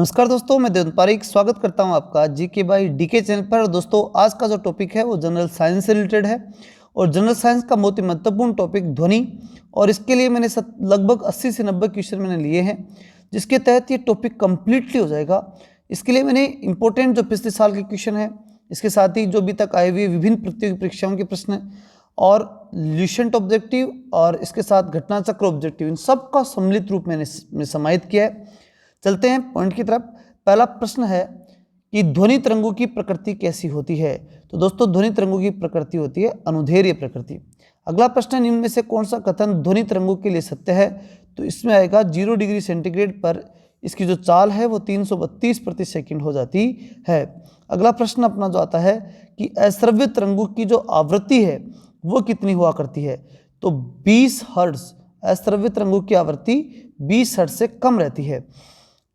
नमस्कार दोस्तों, मैं देवेंद्र पारीक स्वागत करता हूं आपका जीके बाई डीके चैनल पर। दोस्तों, आज का जो टॉपिक है वो जनरल साइंस से रिलेटेड है और जनरल साइंस का बहुत ही महत्वपूर्ण टॉपिक ध्वनि। और इसके लिए मैंने लगभग 80 से 90 क्वेश्चन मैंने लिए हैं, जिसके तहत ये टॉपिक कंप्लीटली हो जाएगा। इसके लिए मैंने इंपॉर्टेंट जो पिछले साल के क्वेश्चन है, इसके साथ ही जो अभी तक आए हुए विभिन्न प्रतियोगी परीक्षाओं के प्रश्न और ल्यूसेंट ऑब्जेक्टिव और इसके साथ घटना चक्र ऑब्जेक्टिव, इन सब का सम्मिलित रूप मैंने समाहित किया है। चलते हैं पॉइंट की तरफ। पहला प्रश्न है कि ध्वनि तरंगों की प्रकृति कैसी होती है। तो दोस्तों, ध्वनि तरंगों की प्रकृति होती है अनुदैर्घ्य प्रकृति। अगला प्रश्न है, निम्न में से कौन सा कथन ध्वनि तरंगों के लिए सत्य है। तो इसमें आएगा 0 डिग्री सेंटीग्रेड पर इसकी जो चाल है वो 332 प्रति सेकंड हो जाती है। अगला प्रश्न अपना जो आता है कि अश्रव्य तरंगों की जो आवृत्ति है वो कितनी हुआ करती है। तो 20 हर्ट्ज। अश्रव्य तरंगों की आवृत्ति 20 हर्ट्ज से कम रहती है।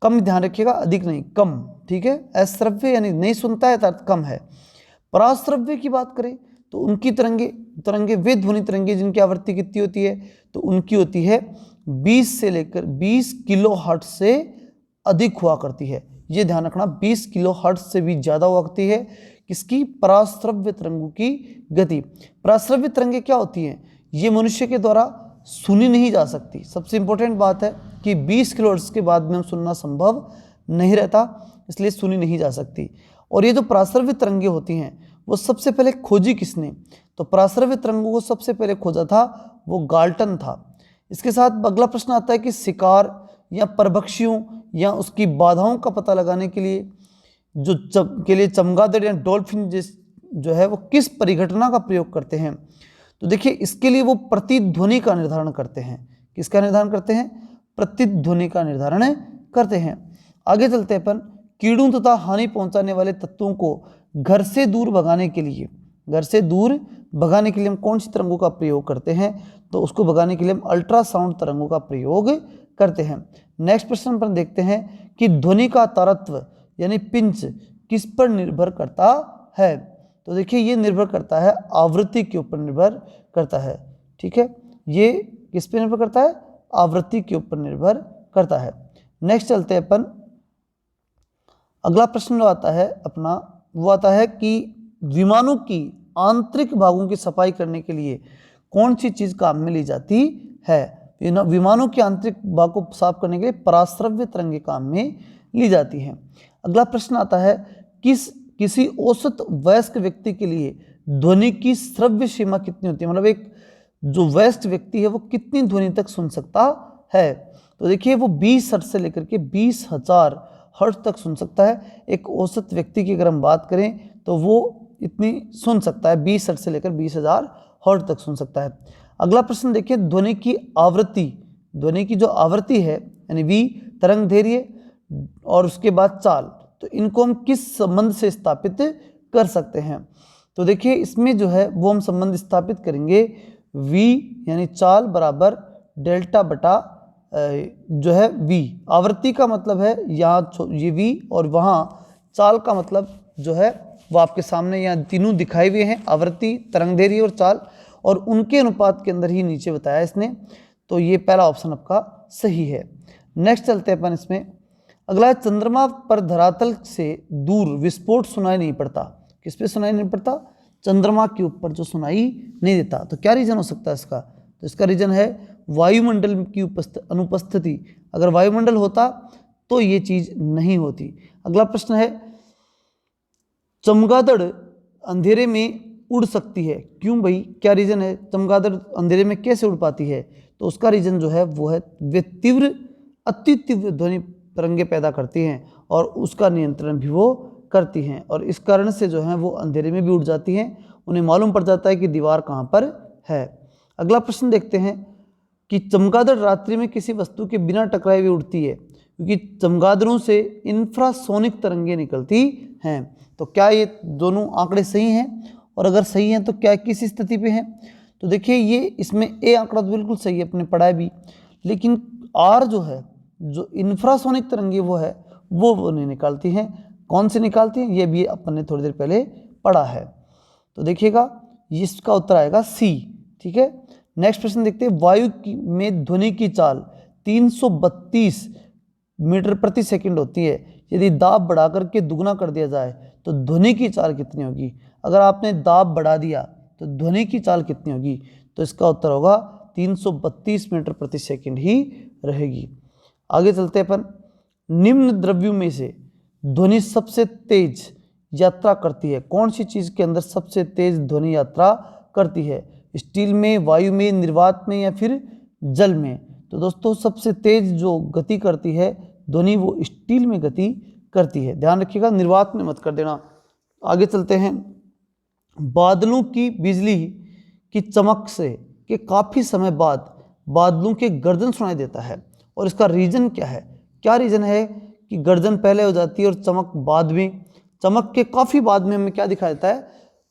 कम ध्यान रखिएगा, अधिक नहीं, कम। ठीक है, अश्रव्य यानी नहीं सुनता है, अर्थ कम है। पराश्रव्य की बात करें तो उनकी तरंगे वे ध्वनि तरंगे जिनकी आवृत्ति कितनी होती है, तो उनकी होती है 20 से लेकर 20 किलो हर्ट्ज से अधिक हुआ करती है। ये ध्यान रखना, 20 किलो हर्ट्ज से भी ज़्यादा हुआ करती है किसकी, पराश्रव्य तरंगों की गति। पराश्रव्य तरंगे क्या होती हैं, ये मनुष्य के द्वारा सुनी नहीं जा सकती। सबसे इंपॉर्टेंट बात है कि 20 किलोहर्ट्ज के बाद में हम सुनना संभव नहीं रहता, इसलिए सुनी नहीं जा सकती। और ये जो पराश्रव्य तरंगे होती हैं वो सबसे पहले खोजी किसने, तो पराश्रव्य तरंगों को सबसे पहले खोजा था वो गाल्टन था। इसके साथ अगला प्रश्न आता है कि शिकार या परभक्षियों या उसकी बाधाओं का पता लगाने के लिए चमगादड़ या डॉल्फिन जो है वो किस परिघटना का प्रयोग करते हैं। तो देखिए, इसके लिए वो प्रतिध्वनि का निर्धारण करते हैं। किसका निर्धारण करते हैं, प्रतिध्वनि का निर्धारण करते हैं। आगे चलते हैं अपन, कीड़ों तथा हानि पहुंचाने वाले तत्वों को घर से दूर भगाने के लिए हम कौन सी तरंगों का प्रयोग करते हैं। तो उसको भगाने के लिए हम अल्ट्रासाउंड तरंगों का प्रयोग करते हैं। नेक्स्ट प्रश्न पर देखते हैं कि ध्वनि का तारत्व यानी पिंच किस पर निर्भर करता है। तो देखिए, ये निर्भर करता है आवृत्ति के ऊपर निर्भर करता है। ठीक है, ये किस पे निर्भर करता है, आवृत्ति के ऊपर निर्भर करता है। नेक्स्ट चलते हैं अपन, अगला प्रश्न जो आता है अपना वो आता है कि विमानों की आंतरिक भागों की सफाई करने के लिए कौन सी चीज काम में ली जाती है। विमानों के आंतरिक भाग को साफ करने के लिए पराश्रव्य तरंगे काम में ली जाती हैं। अगला प्रश्न आता है, किसी औसत वयस्क व्यक्ति के लिए ध्वनि की श्रव्य सीमा कितनी होती है, मतलब एक जो वयस्क व्यक्ति है वो कितनी ध्वनि तक सुन सकता है। तो देखिए, वो 20 हर्ट्ज से लेकर के 20,000 हर्ट्ज तक सुन सकता है। एक औसत व्यक्ति की अगर हम बात करें तो वो इतनी सुन सकता है, 20 हर्ट्ज से लेकर 20,000 हर्ट्ज तक सुन सकता है। अगला प्रश्न देखिए, ध्वनि की जो आवृत्ति है यानी वी, तरंग दैर्घ्य और उसके बाद चाल, तो इनको हम किस संबंध से स्थापित कर सकते हैं। तो देखिए, इसमें जो है वो हम संबंध स्थापित करेंगे, v यानी चाल बराबर डेल्टा बटा जो है v। आवृत्ति का मतलब है यहाँ ये v और वहाँ चाल का मतलब जो है वो आपके सामने यहाँ तीनों दिखाए हुए हैं, आवृत्ति, तरंग दैर्घ्य और चाल, और उनके अनुपात के अंदर ही नीचे बताया इसने। तो ये पहला ऑप्शन आपका सही है। नेक्स्ट चलते हैं अपन इसमें, अगला है, चंद्रमा पर धरातल से दूर विस्फोट सुनाई नहीं पड़ता। किस पे सुनाई नहीं पड़ता, चंद्रमा के ऊपर जो सुनाई नहीं देता। तो क्या रीजन हो सकता है इसका, तो इसका रीजन है वायुमंडल की अनुपस्थिति। अगर वायुमंडल होता तो ये चीज नहीं होती। अगला प्रश्न है, चमगादड़ अंधेरे में उड़ सकती है, क्यों भाई, क्या रीजन है, चमगादड़ अंधेरे में कैसे उड़ पाती है। तो उसका रीजन जो है वो है वे अति तीव्र ध्वनि तरंगे पैदा करती हैं और उसका नियंत्रण भी वो करती हैं, और इस कारण से जो है वो अंधेरे में भी उड़ जाती हैं, उन्हें मालूम पड़ जाता है कि दीवार कहाँ पर है। अगला प्रश्न देखते हैं कि चमगादड़ रात्रि में किसी वस्तु के बिना टकराए हुए उड़ती है, क्योंकि चमगादड़ों से इंफ्रासोनिक तरंगे निकलती हैं। तो क्या ये दोनों आंकड़े सही हैं, और अगर सही हैं तो क्या किस स्थिति पे हैं। तो देखिए, ये इसमें ए आंकड़ा तो बिल्कुल सही है, अपने पढ़ा है भी, लेकिन आर जो है, जो इंफ्रासोनिक तरंगे वो नहीं निकालती हैं। कौन से निकालती हैं, ये भी अपन ने थोड़ी देर पहले पढ़ा है। तो देखिएगा, इसका उत्तर आएगा सी। ठीक है, नेक्स्ट प्रश्न देखते हैं, वायु में ध्वनि की चाल 332 मीटर प्रति सेकंड होती है। यदि दाब बढ़ा करके दुगना कर दिया जाए तो ध्वनि की चाल कितनी होगी? अगर आपने दाब बढ़ा दिया तो ध्वनि की चाल कितनी होगी? तो इसका उत्तर होगा 332 मीटर प्रति सेकंड ही रहेगी। आगे चलते हैं अपन। निम्न द्रव्यों में से ध्वनि सबसे तेज यात्रा करती है? कौन सी चीज के अंदर सबसे तेज ध्वनि यात्रा करती है? स्टील में, वायु में, निर्वात में या फिर जल में? तो दोस्तों सबसे तेज जो गति करती है ध्वनि वो स्टील में गति करती है, ध्यान रखिएगा, निर्वात में मत कर देना। आगे चलते हैं। बादलों की बिजली की चमक से के काफी समय बाद बादलों के गर्जन सुनाई देता है और इसका रीजन क्या है? क्या रीजन है कि गर्जन पहले हो जाती है और चमक बाद में? चमक के काफी बाद में हमें क्या दिखाई देता है?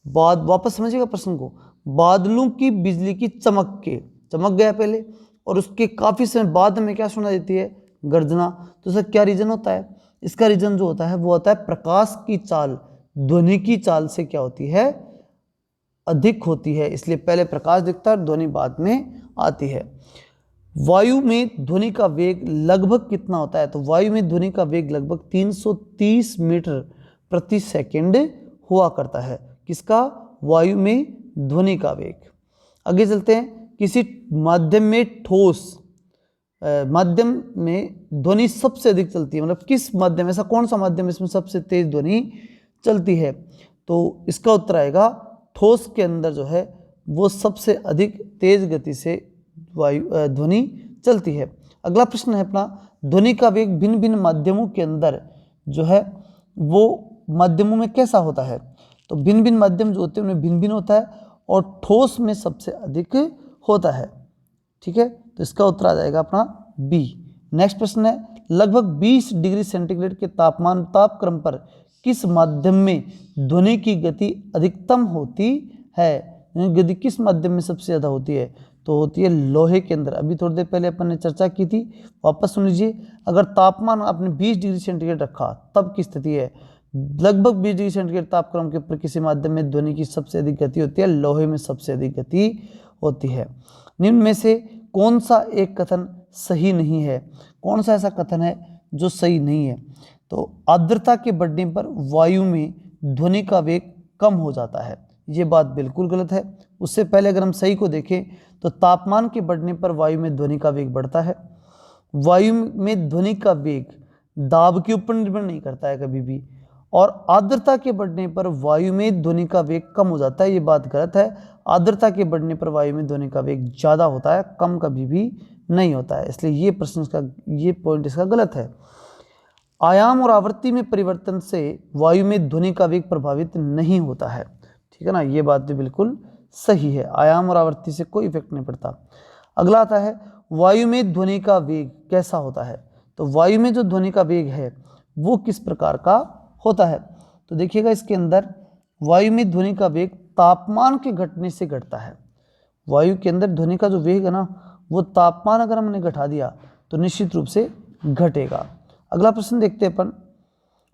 वापस समझिएगा प्रश्न को। बादलों की बिजली की चमक गया पहले और उसके काफी समय बाद में क्या सुनाई देती है? गर्जना। तो सर क्या रीजन होता है? इसका रीजन जो होता है वो होता है प्रकाश की चाल ध्वनि की चाल से क्या होती है? अधिक होती है, इसलिए पहले प्रकाश दिखता है और ध्वनि बाद में आती है। वायु में ध्वनि का वेग लगभग कितना होता है? तो वायु में ध्वनि का वेग लगभग 330 मीटर प्रति सेकंड हुआ करता है। किसका? वायु में ध्वनि का वेग। आगे चलते हैं। किसी माध्यम में माध्यम में ध्वनि सबसे अधिक चलती है, मतलब किस माध्यम, ऐसा कौन सा माध्यम इसमें सबसे तेज ध्वनि चलती है? तो इसका उत्तर आएगा ठोस के अंदर जो है वो सबसे अधिक तेज गति से ध्वनि चलती है। अगला प्रश्न है अपना, ध्वनि का वेग भिन्न भिन्न माध्यमों के अंदर जो है वो माध्यमों में कैसा होता है? तो भिन्न भिन्न माध्यम जो होते हैं उनमें भिन्न भिन्न होता है और ठोस में सबसे अधिक होता है। ठीक है, तो इसका उत्तर आ जाएगा अपना बी। नेक्स्ट प्रश्न है, लगभग 20 डिग्री सेंटीग्रेड के तापक्रम पर किस माध्यम में ध्वनि की गति अधिकतम होती है? गति किस माध्यम में सबसे ज्यादा होती है? तो होती है लोहे के अंदर। अभी थोड़ी देर पहले अपन ने चर्चा की थी, वापस सुन लीजिए। अगर तापमान आपने 20 डिग्री सेंटीग्रेड रखा तब की स्थिति है, लगभग 20 डिग्री सेंटीग्रेड तापक्रम के ऊपर किसी माध्यम में ध्वनि की सबसे अधिक गति होती है, लोहे में सबसे अधिक गति होती है। निम्न में से कौन सा एक कथन सही नहीं है? कौन सा ऐसा कथन है जो सही नहीं है? तो आर्द्रता के बढ़ने पर वायु में ध्वनि का वेग कम हो जाता है, ये बात बिल्कुल गलत है। उससे पहले अगर हम सही को देखें तो तापमान के बढ़ने पर वायु में ध्वनि का वेग बढ़ता है। वायु में ध्वनि का वेग दाब के ऊपर निर्भर नहीं करता है कभी भी, और आर्द्रता के बढ़ने पर वायु में ध्वनि का वेग कम हो जाता है, ये बात गलत है। आर्द्रता के बढ़ने पर वायु में ध्वनि का वेग ज़्यादा होता है, कम कभी भी नहीं होता है, इसलिए ये प्रश्न इसका, ये पॉइंट इसका गलत है। आयाम और आवृत्ति में परिवर्तन से वायु में ध्वनि का वेग प्रभावित नहीं होता है, ठीक है ना, ये बात भी बिल्कुल सही है। आयाम और आवृत्ति से कोई इफेक्ट नहीं पड़ता। अगला आता है, वायु में ध्वनि का वेग कैसा होता है? तो वायु में जो ध्वनि का वेग है वो किस प्रकार का होता है? तो देखिएगा इसके अंदर वायु में ध्वनि का वेग तापमान के घटने से घटता है। वायु के अंदर ध्वनि का जो वेग है ना, वो तापमान अगर हमने घटा दिया तो निश्चित रूप से घटेगा। अगला प्रश्न देखते हैं अपन,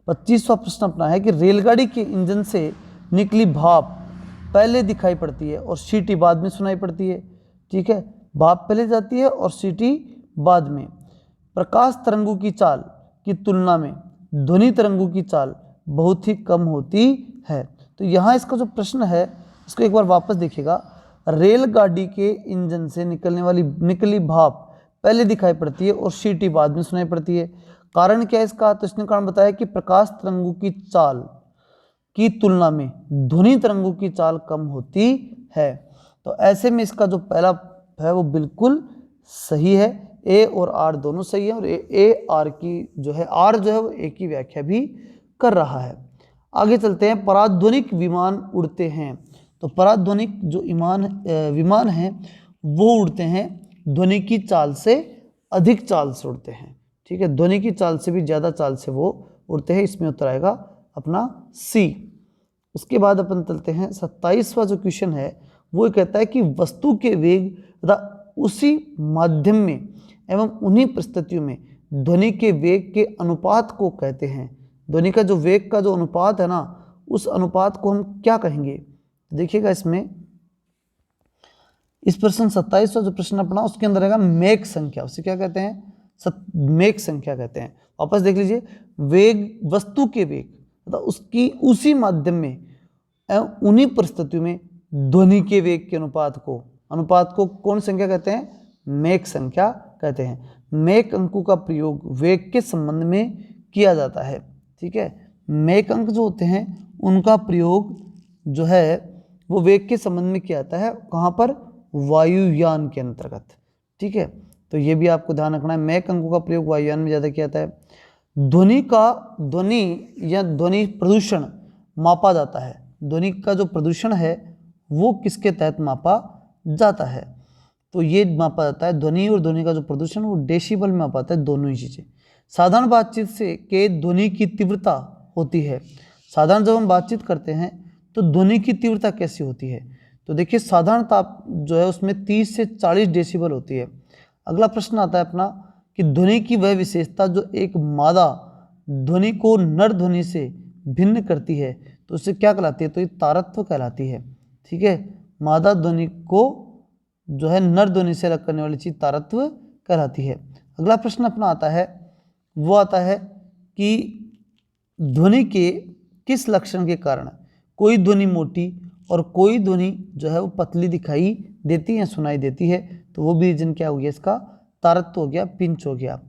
25वां प्रश्न अपना है कि रेलगाड़ी के इंजन से निकली भाप पहले दिखाई पड़ती है और सीटी बाद में सुनाई पड़ती है। ठीक है, भाप पहले जाती है और सीटी बाद में। प्रकाश तरंगों की चाल की तुलना में ध्वनि तरंगों की चाल बहुत ही कम होती है। तो यहाँ इसका जो प्रश्न है इसको एक बार वापस देखिएगा। रेलगाड़ी के इंजन से निकली भाप पहले दिखाई पड़ती है और सीटी बाद में सुनाई पड़ती है। कारण क्या है इसका? तो इसने कारण बताया कि प्रकाश तरंगों की चाल की तुलना में ध्वनि तरंगों की चाल कम होती है। तो ऐसे में इसका जो पहला है वो बिल्कुल सही है। ए और आर दोनों सही है और ए आर की जो है, आर जो है वो ए की व्याख्या भी कर रहा है। आगे चलते हैं, पराध्वनिक विमान उड़ते हैं। तो पराध्वनिक जो विमान हैं वो उड़ते हैं ध्वनि की चाल से अधिक चाल से उड़ते हैं। ठीक है, ध्वनि की चाल से भी ज़्यादा चाल से वो उड़ते हैं, इसमें उत्तर आएगा अपना सी। उसके बाद अपन चलते हैं 27वां जो क्वेश्चन है वो कहता है कि वस्तु के वेग तथा उसी माध्यम में एवं उन्हीं परिस्थितियों में ध्वनि के वेग के अनुपात को कहते हैं। ध्वनि का जो वेग का जो अनुपात है ना, उस अनुपात को हम क्या कहेंगे? देखिएगा इसमें इस प्रश्न 27वां जो प्रश्न अपना उसके अंदर रहेगा मेघ संख्या, उसे क्या कहते हैं? मेघ संख्या कहते हैं। वापस देख लीजिए, वेग वस्तु के वेग तथा उसकी उसी माध्यम में एवं उन्हीं परिस्थितियों में ध्वनि के वेग के अनुपात को कौन संख्या कहते हैं? मेघ संख्या कहते हैं। मेघ अंकों का प्रयोग वेग के संबंध में किया जाता है। ठीक है, मेघ अंक जो होते हैं उनका प्रयोग जो है वो वेग के संबंध में किया जाता है। कहाँ पर? वायुयान के अंतर्गत। ठीक है, तो ये भी आपको ध्यान रखना है, मेघ अंकों का प्रयोग वायुयान में ज़्यादा किया जाता है। ध्वनि या ध्वनि प्रदूषण मापा जाता है। ध्वनि का जो प्रदूषण है वो किसके तहत मापा जाता है? तो ये मापा जाता है, ध्वनि और ध्वनि का जो प्रदूषण वो डेसिबल में मापा जाता है, दोनों ही चीज़ें। साधारण बातचीत से के ध्वनि की तीव्रता होती है। साधारण जब हम बातचीत करते हैं तो ध्वनि की तीव्रता कैसी होती है? तो देखिए, साधारण ताप जो है उसमें 30 से 40 डेसिबल होती है। अगला प्रश्न आता है अपना कि ध्वनि की वह विशेषता जो एक मादा ध्वनि को नर ध्वनि से भिन्न करती है, तो उससे क्या कहलाती है? तो ये तारत्व कहलाती है। ठीक है, मादा ध्वनि को जो है नर ध्वनि से अलग करने वाली चीज़ तारत्व कहलाती है। अगला प्रश्न अपना आता है, वो आता है कि ध्वनि के किस लक्षण के कारण कोई ध्वनि मोटी और कोई ध्वनि जो है वो पतली दिखाई देती है, सुनाई देती है? तो वो भी रीजन क्या हो गया इसका? तारत्व हो गया, पिंच हो गया।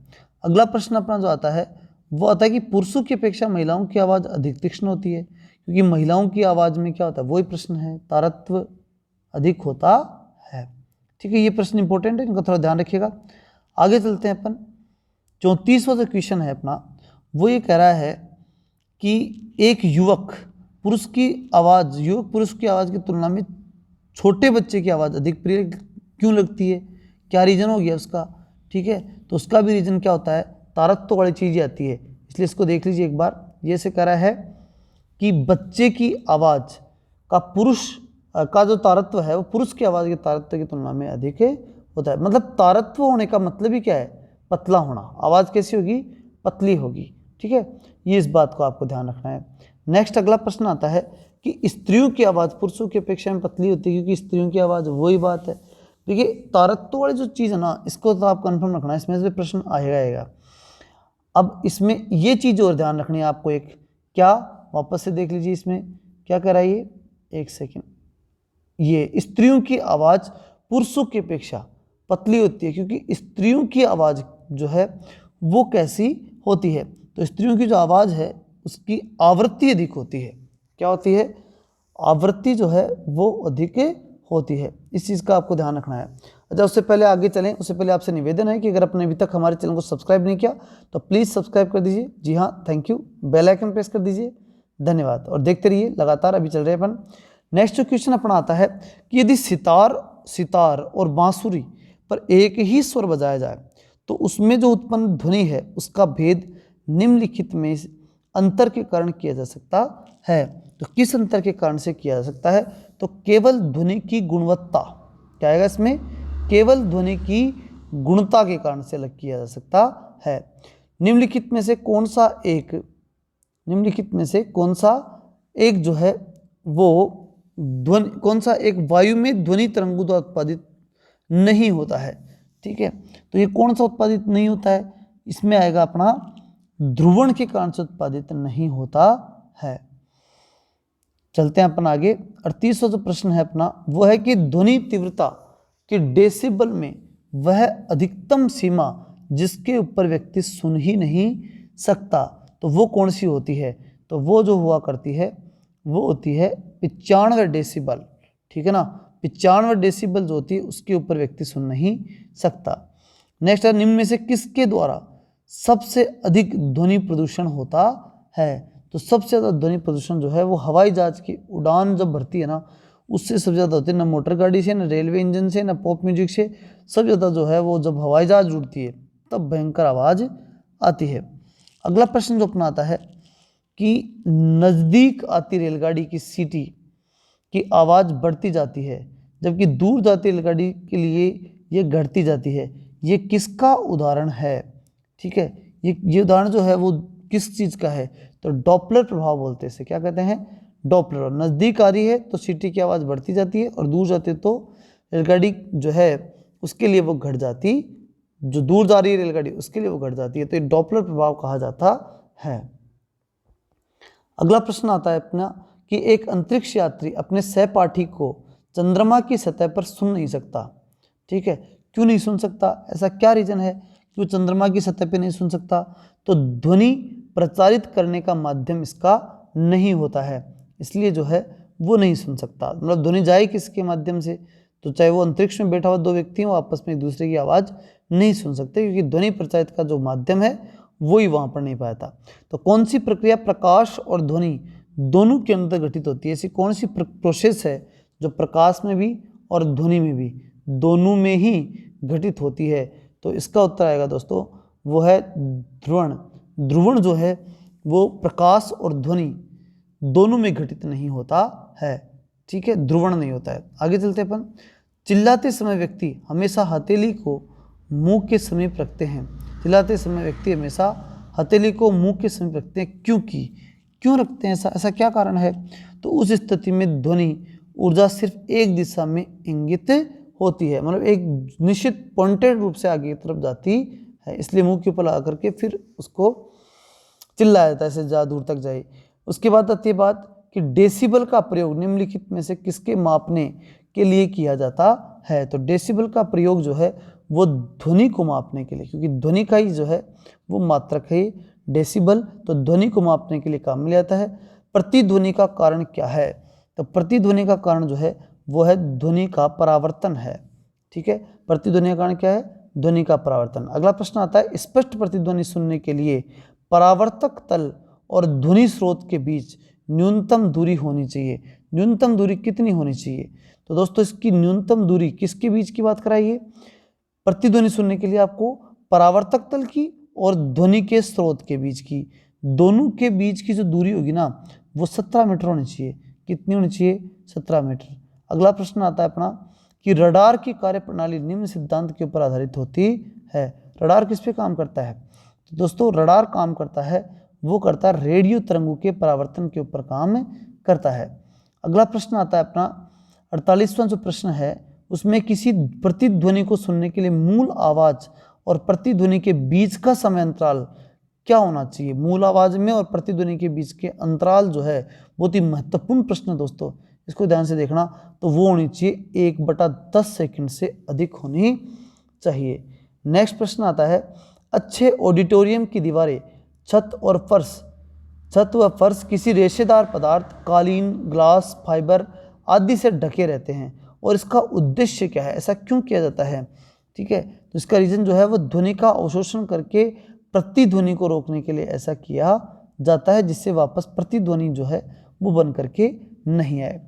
अगला प्रश्न अपना जो आता है वो आता है कि पुरुषों की अपेक्षा महिलाओं की आवाज़ अधिक तीक्ष्ण होती है, क्योंकि महिलाओं की आवाज़ में क्या होता है? वही प्रश्न है, तारत्व अधिक होता है। ठीक है, ये प्रश्न इंपॉर्टेंट है, इनका थोड़ा ध्यान रखिएगा। आगे चलते हैं अपन। 34वां जो क्वेश्चन है अपना वो ये कह रहा है कि एक युवक पुरुष की आवाज़ की तुलना में छोटे बच्चे की आवाज़ अधिक प्रिय क्यों लगती है? क्या रीज़न हो गया उसका? ठीक है, तो उसका भी रीज़न क्या होता है? तारत्व वाली चीज़ आती है, इसलिए इसको देख लीजिए एक बार। ये से कह रहा है कि बच्चे की आवाज़ का पुरुष का जो तारत्व है वो पुरुष की आवाज़ के तारत्व की तुलना में अधिक होता है। मतलब तारत्व होने का मतलब ही क्या है? पतला होना। आवाज़ कैसी होगी? पतली होगी। ठीक है, ये इस बात को आपको ध्यान रखना है। नेक्स्ट अगला प्रश्न आता है कि स्त्रियों की आवाज़ पुरुषों की अपेक्षा में पतली होती है, क्योंकि स्त्रियों की आवाज़ वही बात है। देखिए, तारत्व वाली जो चीज़ है ना, इसको तो आप कंफर्म रखना है, इसमें से प्रश्न आएगा। अब इसमें ये चीज़ और ध्यान रखनी है आपको, एक क्या, वापस से देख लीजिए इसमें क्या कह रहा है ये, एक सेकेंड। ये स्त्रियों की आवाज़ पुरुषों की अपेक्षा पतली होती है, क्योंकि स्त्रियों की आवाज़ जो है वो कैसी होती है? तो स्त्रियों की जो आवाज़ है उसकी आवृत्ति अधिक होती है। क्या होती है? आवृत्ति जो है वो अधिक होती है। इस चीज़ का आपको ध्यान रखना है। अच्छा, उससे पहले आगे चलें, उससे पहले आपसे निवेदन है कि अगर आपने अभी तक हमारे चैनल को सब्सक्राइब नहीं किया तो प्लीज़ सब्सक्राइब कर दीजिए। जी हाँ, thank you. Bell icon press कर दीजिए, धन्यवाद। और देखते रहिए लगातार, अभी चल रहे अपन। नेक्स्ट जो क्वेश्चन अपना आता है कि यदि सितार और बांसुरी पर एक ही स्वर बजाया जाए तो उसमें जो उत्पन्न ध्वनि है उसका भेद निम्नलिखित में अंतर के कारण किया जा सकता है। तो किस अंतर के कारण से किया जा सकता है? तो केवल ध्वनि की गुणवत्ता, क्या आएगा इसमें? केवल ध्वनि की गुणता के कारण से अलग किया जा सकता है। निम्नलिखित में से कौन सा एक जो है वो ध्वनि, कौन सा एक वायु में ध्वनि तरंगों द्वारा उत्पादित नहीं होता है? ठीक है, तो ये कौन सा उत्पादित नहीं होता है? इसमें आएगा अपना ध्रुवण के कारण से उत्पादित नहीं होता है। चलते हैं अपन आगे। 38वां जो प्रश्न है अपना वो है कि ध्वनि तीव्रता के डेसिबल में वह अधिकतम सीमा जिसके ऊपर व्यक्ति सुन ही नहीं सकता, तो वो कौन सी होती है? तो वो जो हुआ करती है वो होती है 95 डेसिबल। ठीक है ना, 95 डेसिबल जो होती है उसके ऊपर व्यक्ति सुन नहीं सकता। नेक्स्ट है, निम्न में से किसके द्वारा सबसे अधिक ध्वनि प्रदूषण होता है? तो सबसे ज़्यादा ध्वनि प्रदूषण जो है वो हवाई जहाज की उड़ान जब भरती है ना, उससे सबसे ज़्यादा होती है। ना मोटर गाड़ी से, ना रेलवे इंजन से, ना पॉप म्यूजिक से। सबसे ज़्यादा जो है वो जब हवाई जहाज उड़ती है तब भयंकर आवाज़ आती है। अगला प्रश्न जो अपना आता है कि नज़दीक आती रेलगाड़ी की सीटी की आवाज़ बढ़ती जाती है जबकि दूर जाती रेलगाड़ी के लिए ये घटती जाती है। ये किसका उदाहरण है? ठीक है, ये उदाहरण जो है वो किस चीज़ का है? तो डॉपलर प्रभाव बोलते हैं इसे। क्या कहते हैं? डॉपलर। नज़दीक आ रही है तो सीटी की आवाज़ बढ़ती जाती है और दूर जाती है तो रेलगाड़ी जो है उसके लिए वो घट जाती जो दूर जा रही है रेलगाड़ी उसके लिए वो घट जाती है। तो ये डॉपलर प्रभाव कहा जाता है। अगला प्रश्न आता है अपना कि एक अंतरिक्ष यात्री अपने सहपाठी को चंद्रमा की सतह पर सुन नहीं सकता। ठीक है, क्यों नहीं सुन सकता, ऐसा क्या रीजन है कि वो चंद्रमा की सतह पे नहीं सुन सकता? तो ध्वनि प्रचारित करने का माध्यम इसका नहीं होता है, इसलिए जो है वो नहीं सुन सकता। मतलब ध्वनि जाए किसके माध्यम से? तो चाहे वो अंतरिक्ष में बैठा हुआ दो व्यक्ति हो, आपस में एक दूसरे की आवाज़ नहीं सुन सकते, क्योंकि ध्वनि प्रचारित का जो माध्यम है वो ही वहाँ पर नहीं पाता। तो कौन सी प्रक्रिया प्रकाश और ध्वनि दोनों के अंदर घटित होती है? ऐसी कौन सी प्रोसेस है जो प्रकाश में भी और ध्वनि में भी दोनों में ही घटित होती है? तो इसका उत्तर आएगा दोस्तों वो है ध्रुवण। ध्रुवण जो है वो प्रकाश और ध्वनि दोनों में घटित नहीं होता है। ठीक है, ध्रुवण नहीं होता है। आगे चलते अपन। चिल्लाते समय व्यक्ति हमेशा हथेली को मुंह के समीप रखते हैं। चिल्लाते समय व्यक्ति हमेशा हथेली को मुंह के समीप रखते हैं, क्यों रखते हैं? ऐसा क्या कारण है? तो उस स्थिति में ध्वनि ऊर्जा सिर्फ एक दिशा में इंगित होती है, मतलब एक निश्चित पॉइंटेड रूप से आगे की तरफ जाती है, इसलिए मुंह के ऊपर लगा करके फिर उसको चिल्लाया जाता है, ऐसे ज़्यादा दूर तक जाए। उसके बाद आती है बात कि डेसिबल का प्रयोग निम्नलिखित में से किसके मापने के लिए किया जाता है? तो डेसिबल का प्रयोग जो है वो ध्वनि को मापने के लिए, क्योंकि ध्वनि का ही जो है वो मात्रक है डेसिबल, तो ध्वनि को मापने के लिए काम में लिया जाता है। प्रतिध्वनि का कारण क्या है? तो प्रतिध्वनि का कारण जो है वो है ध्वनि का परावर्तन है। ठीक है, प्रतिध्वनि का कारण क्या है? ध्वनि का परावर्तन। अगला प्रश्न आता है स्पष्ट प्रतिध्वनि सुनने के लिए परावर्तक तल और ध्वनि स्रोत के बीच न्यूनतम दूरी होनी चाहिए। न्यूनतम दूरी कितनी होनी चाहिए? तो दोस्तों इसकी न्यूनतम दूरी किसके बीच की बात कराइए? प्रतिध्वनि सुनने के लिए आपको परावर्तक तल की और ध्वनि के स्रोत के बीच की, दोनों के बीच की जो दूरी होगी ना वो 17 मीटर होनी चाहिए। कितनी होनी चाहिए? 17 मीटर। अगला प्रश्न आता है अपना कि रडार की कार्यप्रणाली निम्न सिद्धांत के ऊपर आधारित होती है। रडार किस पे काम करता है? तो दोस्तों रडार काम करता है, वो करता है रेडियो तरंगों के परावर्तन के ऊपर काम करता है। अगला प्रश्न आता है अपना 48वां जो प्रश्न है उसमें किसी प्रतिध्वनि को सुनने के लिए मूल आवाज और प्रतिध्वनि के बीच का समय अंतराल क्या होना चाहिए? मूल आवाज में और प्रतिध्वनि के बीच के अंतराल जो है बहुत ही महत्वपूर्ण प्रश्न है दोस्तों, इसको ध्यान से देखना। तो वो होनी चाहिए 1/10 सेकंड से अधिक होनी चाहिए। नेक्स्ट प्रश्न आता है अच्छे ऑडिटोरियम की दीवारें छत व फर्श किसी रेशेदार पदार्थ कालीन, ग्लास, फाइबर आदि से ढके रहते हैं और इसका उद्देश्य क्या है? ऐसा क्यों किया जाता है? ठीक है, तो इसका रीजन जो है वो ध्वनि का अवशोषण करके प्रतिध्वनि को रोकने के लिए ऐसा किया जाता है, जिससे वापस प्रतिध्वनि जो है वो बन करके नहीं आए।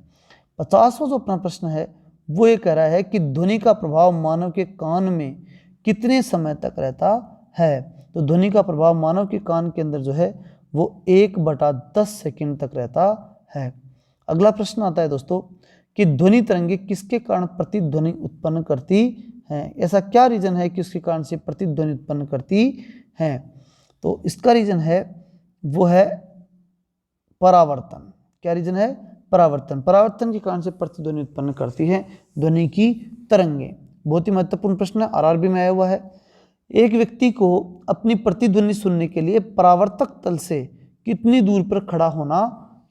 50वां जो अपना प्रश्न है वो ये कह रहा है कि ध्वनि का प्रभाव मानव के कान में कितने समय तक रहता है? तो ध्वनि का प्रभाव मानव के कान के अंदर जो है वो 1/10 सेकंड तक रहता है। अगला प्रश्न आता है दोस्तों कि ध्वनि तरंगे किसके कारण प्रतिध्वनि उत्पन्न करती हैं? ऐसा क्या रीजन है कि उसके कारण से प्रतिध्वनि उत्पन्न करती हैं? तो इसका रीजन है वो है परावर्तन। क्या रीजन है? परावर्तन। परावर्तन के कारण से प्रतिध्वनि उत्पन्न करती है ध्वनि की तरंगे। बहुत ही महत्वपूर्ण प्रश्न है, आरआरबी में आया हुआ है। एक व्यक्ति को अपनी प्रतिध्वनि सुनने के लिए परावर्तक तल से कितनी दूर पर खड़ा होना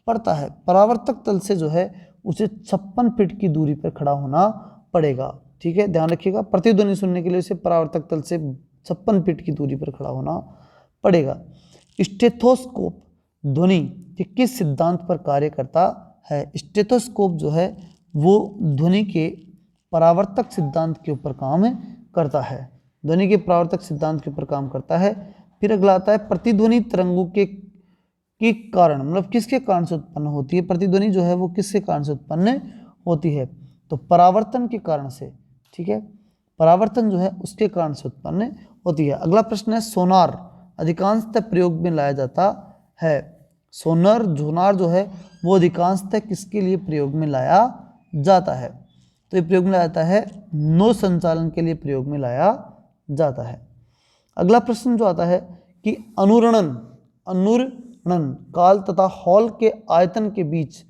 पड़ता है? परावर्तक तल से जो है उसे 56 फीट की दूरी पर खड़ा होना पड़ेगा। ठीक है, ध्यान रखिएगा, प्रतिध्वनि सुनने के लिए उसे परावर्तक तल से 56 फीट की दूरी पर खड़ा होना पड़ेगा। स्टेथोस्कोप ध्वनि के किस सिद्धांत पर कार्य करता है? स्टेथोस्कोप जो है वो ध्वनि के परावर्तक सिद्धांत के ऊपर काम करता है। ध्वनि के परावर्तक सिद्धांत के ऊपर काम करता है। फिर अगला आता है प्रतिध्वनि तरंगों के कारण, मतलब किसके कारण से उत्पन्न होती है? प्रतिध्वनि जो है वो किसके कारण से उत्पन्न होती है? तो परावर्तन के कारण से। ठीक है, परावर्तन जो है उसके कारण से उत्पन्न होती है। अगला प्रश्न है सोनार अधिकांशतः प्रयोग में लाया जाता है। सोनार जो है वो अधिकांशतः किसके लिए प्रयोग में लाया जाता है? तो ये प्रयोग में लाया जाता है नौ संचालन के लिए प्रयोग में लाया जाता है। अगला प्रश्न जो आता है कि अनुरणन काल तथा हॉल के आयतन के बीच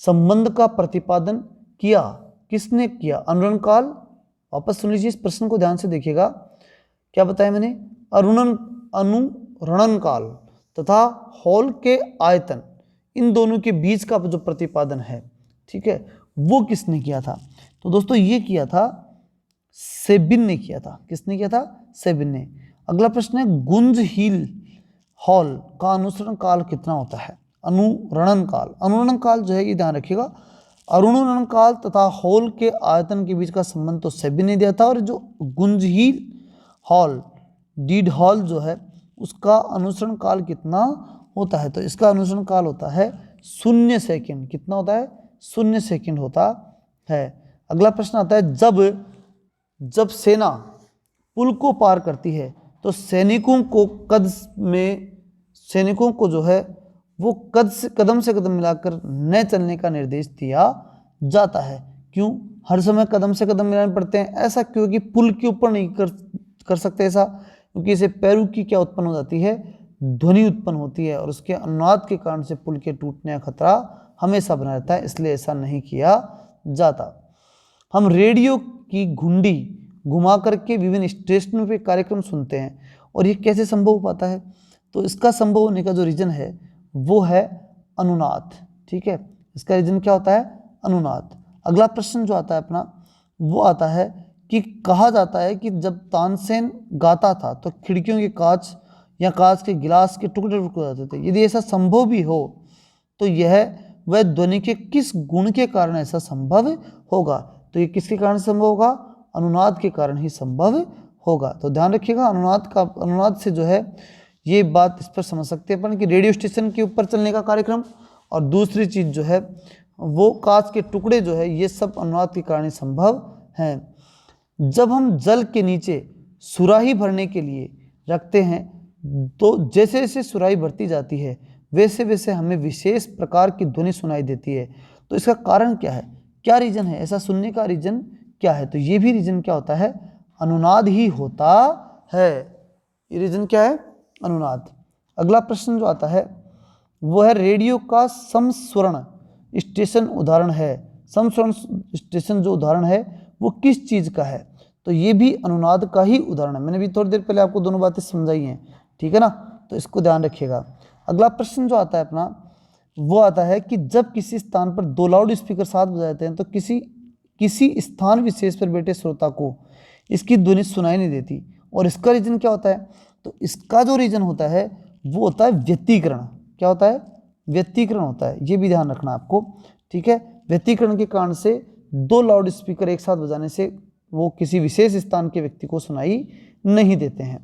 संबंध का प्रतिपादन किसने किया? अनुरण काल, वापस सुन लीजिए इस प्रश्न को ध्यान से देखिएगा। क्या बताया मैंने, अनुरणन काल तथा हॉल के आयतन, इन दोनों के बीच का जो प्रतिपादन है, ठीक है, वो किसने किया था? तो दोस्तों ये किया था सेबिन ने किया था। किसने किया था? सेबिन ने। अगला प्रश्न है गुंज हील हॉल का अनुसरण काल कितना होता है? अनुरणन काल। अनुरणन काल जो है ये ध्यान रखिएगा, अनुरणन काल तथा हॉल के आयतन के बीच का संबंध तो सेबिन ने दिया था, और जो गुंज हील हॉल डीड हॉल जो है उसका अनुसरण काल कितना होता है? तो इसका अनुसरण काल होता है 0 सेकंड। कितना होता है? 0 सेकंड होता है। अगला प्रश्न आता है जब सेना पुल को पार करती है तो सैनिकों को जो है वो कदम से कदम मिलाकर न चलने का निर्देश दिया जाता है। क्यों हर समय कदम से कदम मिलाने पड़ते हैं? ऐसा क्यों कि पुल के ऊपर नहीं कर सकते ऐसा? क्योंकि इसे पैरों की क्या उत्पन्न हो जाती है? ध्वनि उत्पन्न होती है, और उसके अनुनाद के कारण से पुल के टूटने का खतरा हमेशा बना रहता है, इसलिए ऐसा नहीं किया जाता। हम रेडियो की घुंडी घुमा करके विभिन्न स्टेशनों पे कार्यक्रम सुनते हैं, और ये कैसे संभव हो पाता है? तो इसका संभव होने का जो रीजन है वो है अनुनाद। ठीक है, इसका रीजन क्या होता है? अनुनाद। अगला प्रश्न जो आता है अपना वो आता है कि कहा जाता है कि जब तानसेन गाता था तो खिड़कियों के कांच या कांच के गिलास के टुकड़े टुकड़े हो जाते थे। यदि ऐसा संभव भी हो तो यह वह ध्वनि के किस गुण के कारण ऐसा संभव होगा? तो ये किसके कारण संभव होगा? अनुनाद के कारण ही संभव होगा। तो ध्यान रखिएगा, अनुनाद से जो है ये बात इस पर समझ सकते हैं अपन कि रेडियो स्टेशन के ऊपर चलने का कार्यक्रम, और दूसरी चीज़ जो है वो कांच के टुकड़े जो है ये सब अनुनाद के कारण ही संभव हैं। जब हम जल के नीचे सुराही भरने के लिए रखते हैं तो जैसे जैसे सुराही भरती जाती है वैसे वैसे हमें विशेष प्रकार की ध्वनि सुनाई देती है। तो इसका कारण क्या है? क्या रीजन है? ऐसा सुनने का रीजन क्या है? तो ये भी रीजन क्या होता है? अनुनाद ही होता है। ये रीजन क्या है? अनुनाद। अगला प्रश्न जो आता है वो है रेडियो का समस्वरण स्टेशन उदाहरण है। समस्वरण स्टेशन जो उदाहरण है वो किस चीज़ का है? तो ये भी अनुनाद का ही उदाहरण है। मैंने भी थोड़ी देर पहले आपको दोनों बातें समझाई हैं, ठीक है ना? तो इसको ध्यान रखिएगा। अगला प्रश्न जो आता है अपना वो आता है कि जब किसी स्थान पर 2 लाउड स्पीकर साथ बजाते हैं तो किसी स्थान विशेष पर बैठे श्रोता को इसकी ध्वनि सुनाई नहीं देती, और इसका रीजन क्या होता है? तो इसका जो रीजन होता है वो होता है व्यतिकरण। क्या होता है? व्यतिकरण होता है। ये भी ध्यान रखना आपको, ठीक है? व्यतिकरण के कारण से 2 लाउड स्पीकर एक साथ बजाने से वो किसी विशेष स्थान के व्यक्ति को सुनाई नहीं देते हैं।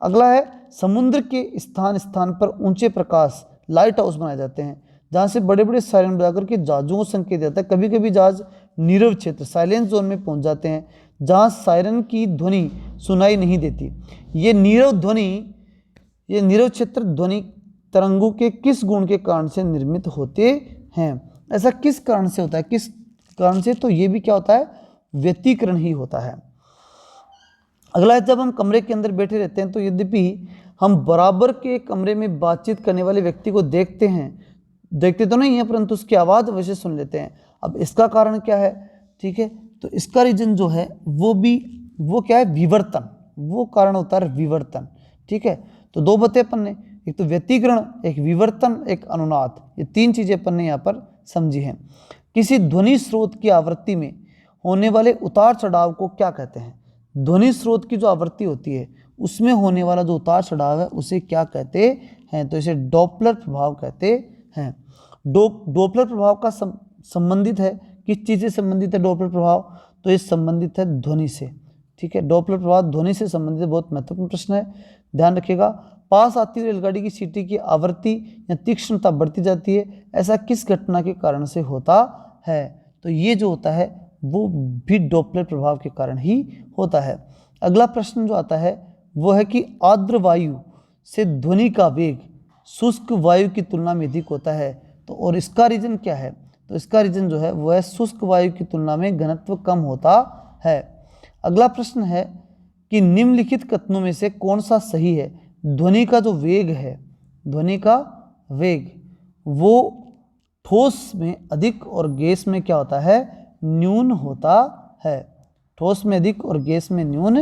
अगला है समुद्र के स्थान स्थान पर ऊंचे प्रकाश लाइट हाउस बनाए जाते हैं जहाँ से बड़े बड़े सायरन बजाकर के जहाजों को संकेत देता है। कभी कभी जहाज नीरव क्षेत्र साइलेंस जोन में पहुंच जाते हैं जहाँ सायरन की ध्वनि सुनाई नहीं देती। ये नीरव क्षेत्र ध्वनि तरंगों के किस गुण के कारण से निर्मित होते हैं? ऐसा किस कारण से होता है? किस कारण से? तो ये भी क्या होता है? व्यतिकरण ही होता है। अगला है जब हम कमरे के अंदर बैठे रहते हैं तो यद्यपि हम बराबर के कमरे में बातचीत करने वाले व्यक्ति को देखते तो नहीं है परंतु उसकी आवाज़ अवश्य सुन लेते हैं। अब इसका कारण क्या है? ठीक है, तो इसका रीजन जो है वो क्या है? विवर्तन। वो कारण होता है विवर्तन। ठीक है, तो 2 बातें अपन ने, एक तो व्यतिकरण, एक विवर्तन, एक अनुनाद, ये 3 चीज़ें अपन ने यहाँ पर समझी हैं। किसी ध्वनि स्रोत की आवृत्ति में होने वाले उतार चढ़ाव को क्या कहते हैं? ध्वनि स्रोत की जो आवृत्ति होती है उसमें होने वाला जो उतार चढ़ाव है उसे क्या कहते हैं? तो इसे डॉपलर प्रभाव कहते हैं। डॉपलर प्रभाव का संबंधित है, किस चीज़ से संबंधित है डॉपलर प्रभाव? तो ये संबंधित है ध्वनि से। ठीक है, डॉपलर प्रभाव ध्वनि से संबंधित है। बहुत महत्वपूर्ण प्रश्न है, ध्यान रखिएगा। पास आती रेलगाड़ी की सीटी की आवृत्ति या तीक्ष्णता बढ़ती जाती है, ऐसा किस घटना के कारण से होता है? तो ये जो होता है वो भी डॉपलर प्रभाव के कारण ही होता है। अगला प्रश्न जो आता है वो है कि आर्द्र वायु से ध्वनि का वेग शुष्क वायु की तुलना में अधिक होता है। तो और इसका रीजन क्या है? तो इसका रीजन जो है वो है शुष्क वायु की तुलना में घनत्व कम होता है। अगला प्रश्न है कि निम्नलिखित कथनों में से कौन सा सही है? ध्वनि का जो वेग है, ध्वनि का वेग वो ठोस में अधिक और गैस में क्या होता है? न्यून होता है। ठोस में अधिक और गैस में न्यून